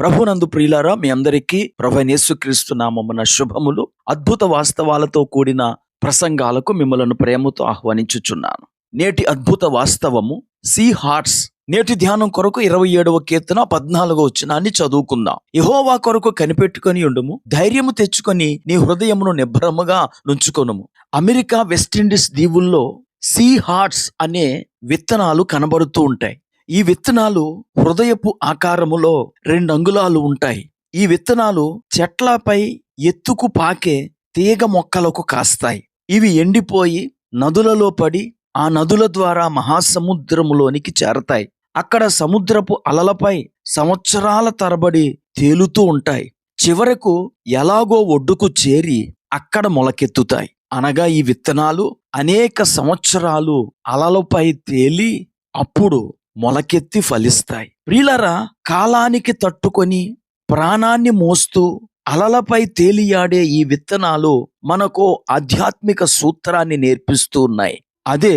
ప్రభునందు ప్రియులారా, మీ అందరికీ ప్రభువైన యేసుక్రీస్తు నామమున శుభములు. అద్భుత వాస్తవాలతో కూడిన ప్రసంగాలకు మిమ్మలను ప్రేమతో ఆహ్వానించుచున్నాను. నేటి అద్భుత వాస్తవము సీ హార్ట్స్. నేటి ధ్యానం కొరకు 27వ కీర్తన 14వ వచనాన్ని చదువుకుందాం. యెహోవా కొరకు కనిపెట్టుకొని ఉండుము, ధైర్యము తెచ్చుకొని నీ హృదయమును నిబ్బరముగా నుంచుకొనుము. అమెరికా వెస్టిండీస్ దీవుల్లో సీ హార్ట్స్ అనే విత్తనాలు కనబడుతూ ఉంటాయి. ఈ విత్తనాలు హృదయపు ఆకారములో 2 అంగుళాలు ఉంటాయి. ఈ విత్తనాలు చెట్లపై ఎత్తుకు పాకే తీగ మొక్కలకు కాస్తాయి. ఇవి ఎండిపోయి నదులలో పడి ఆ నదుల ద్వారా మహాసముద్రములోనికి చేరతాయి. అక్కడ సముద్రపు అలలపై సంవత్సరాల తరబడి తేలుతూ ఉంటాయి. చివరకు ఎలాగో ఒడ్డుకు చేరి అక్కడ మొలకెత్తుతాయి. అనగా ఈ విత్తనాలు అనేక సంవత్సరాలు అలలపై తేలి అప్పుడు మొలకెత్తి ఫలిస్తాయి. ప్రియులారా, కాలానికి తట్టుకొని ప్రాణాన్ని మోస్తూ అలలపై తేలియాడే ఈ విత్తనాలు మనకు ఆధ్యాత్మిక సూత్రాన్ని నేర్పిస్తూ ఉన్నాయి. అదే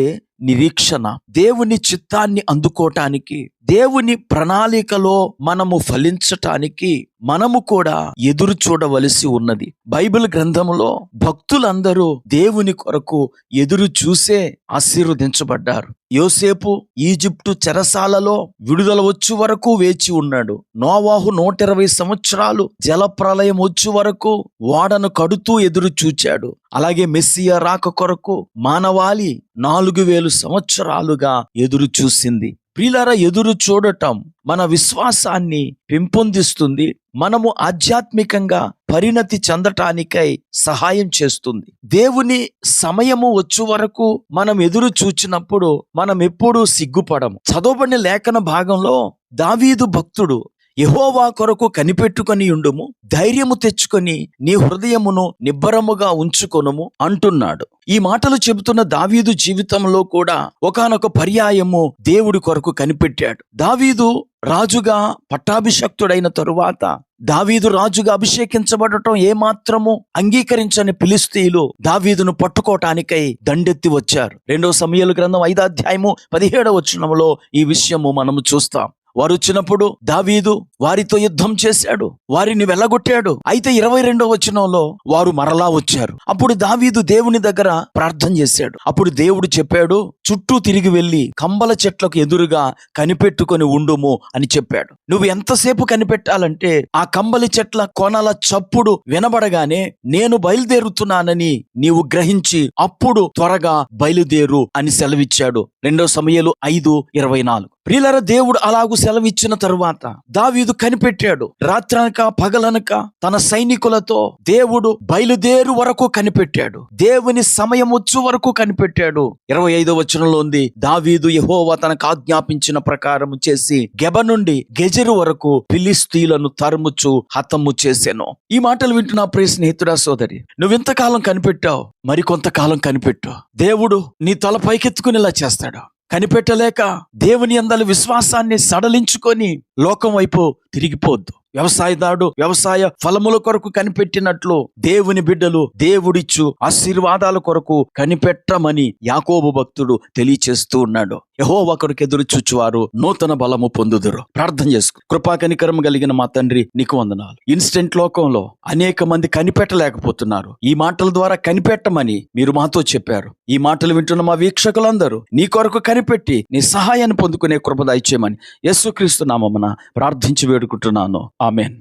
నిరీక్షణ. దేవుని చిత్తాన్ని అందుకోవటానికి, దేవుని ప్రణాళికలో మనము ఫలించటానికి మనము కూడా ఎదురు చూడవలసి ఉన్నది. బైబిల్ గ్రంథములో భక్తులందరూ దేవుని కొరకు ఎదురు చూసే ఆశీర్వదించబడ్డారు. యోసేపు ఈజిప్టు చెరసాలలో విడుదల వచ్చు వరకు వేచి ఉన్నాడు. నోవాహు 120 సంవత్సరాలు జలప్రలయం వచ్చు వరకు ఓడను కడుతూ ఎదురు చూచాడు. అలాగే మెస్సియా రాక కొరకు మానవాళి 4000 సంవత్సరాలుగా ఎదురు చూసింది. ప్రియులారా, ఎదురు చూడటం మన విశ్వాసాన్ని పెంపొందిస్తుంది. మనము ఆధ్యాత్మికంగా పరిణతి చెందటానికై సహాయం చేస్తుంది. దేవుని సమయము వచ్చు వరకు మనం ఎదురు చూచినప్పుడు మనం ఎప్పుడూ సిగ్గుపడము. చదవబడిన లేఖన భాగంలో దావీదు భక్తుడు యెహోవా కొరకు కనిపెట్టుకొని ఉండుము, ధైర్యము తెచ్చుకొని నీ హృదయమును నిబ్బరముగా ఉంచుకొనుము అంటున్నాడు. ఈ మాటలు చెబుతున్న దావీదు జీవితంలో కూడా ఒకానొక పర్యాయము దేవుడి కొరకు కనిపెట్టాడు. దావీదు రాజుగా పట్టాభిషక్తుడైన తరువాత దావీదు రాజుగా అభిషేకించబడటం ఏమాత్రము అంగీకరించని ఫిలిష్తీయులు దావీదును పట్టుకోవటానికై దండెత్తి వచ్చారు. 2వ సమూయేలు గ్రంథం 5వ అధ్యాయము 17వ వచనములో ఈ విషయము మనము చూస్తాం. వారు వచ్చినప్పుడు దావీదు వారితో యుద్ధం చేశాడు, వారిని వెళ్ళగొట్టాడు. అయితే 22వ వచనంలో వారు మరలా వచ్చారు. అప్పుడు దావీదు దేవుని దగ్గర ప్రార్థన చేశాడు. అప్పుడు దేవుడు చెప్పాడు, చుట్టూ తిరిగి వెళ్ళి కంబల చెట్లకు ఎదురుగా కనిపెట్టుకొని ఉండుము అని చెప్పాడు. నువ్వు ఎంతసేపు కనిపెట్టాలంటే ఆ కంబలి చెట్ల కొనల చప్పుడు వినబడగానే నేను బయలుదేరుతున్నానని నీవు గ్రహించి అప్పుడు త్వరగా బయలుదేరు అని సెలవిచ్చాడు. 2వ సమూయేలు 5:24. ప్రియులారా, దేవుడు అలాగూ సెలవిచ్చిన తరువాత దావీదు కనిపెట్టాడు. రాత్రనక పగలనక తన సైనికులతో దేవుడు బయలుదేరు వరకు కనిపెట్టాడు. దేవుని సమయం వచ్చు వరకు కనిపెట్టాడు. 25వ వచనంలో ఉంది, దావీదు యెహోవా తనకు ఆజ్ఞాపించిన ప్రకారం చేసి గెబ నుండి గెజెరు వరకు ఫిలిష్తీయులను తరుముచు హతము చేసెను. ఈ మాటలు వింటున్నా ప్రియ స్నేహితుడా, సోదరి, నువ్వెంతకాలం కనిపెట్టావు? మరికొంతకాలం కనిపెట్టు. దేవుడు నీ తల పైకెత్తుకునేలా చేస్తాడు. కనిపెట్టలేక దేవుని యందలి విశ్వాసాన్ని సడలించుకొని లోకం వైపు తిరిగిపోద్దు. వ్యవసాయదారుడు వ్యవసాయ ఫలముల కొరకు కనిపెట్టినట్లు దేవుని బిడ్డలు దేవుడిచ్చు ఆశీర్వాదాల కొరకు కనిపెట్టమని యాకోబు భక్తుడు తెలియచేస్తూ ఉన్నాడు. యెహోవా కొరకు ఎదురు చూచువారు నూతన బలము పొందుదురు. ప్రార్థన చేసుకో. కృపా కనికరం కలిగిన మా తండ్రి, నీకు వందనాలు. ఇన్స్టెంట్ లోకంలో అనేక మంది కనిపెట్టలేకపోతున్నారు. ఈ మాటల ద్వారా కనిపెట్టమని మీరు మాతో చెప్పారు. ఈ మాటలు వింటున్న మా వీక్షకులందరూ నీ కొరకు కనిపెట్టి నీ సహాయాన్ని పొందుకునే కృప దయచేయమని యేసుక్రీస్తు నామమున ప్రార్థించి వేడుకుంటున్నాను. ఆమేన్.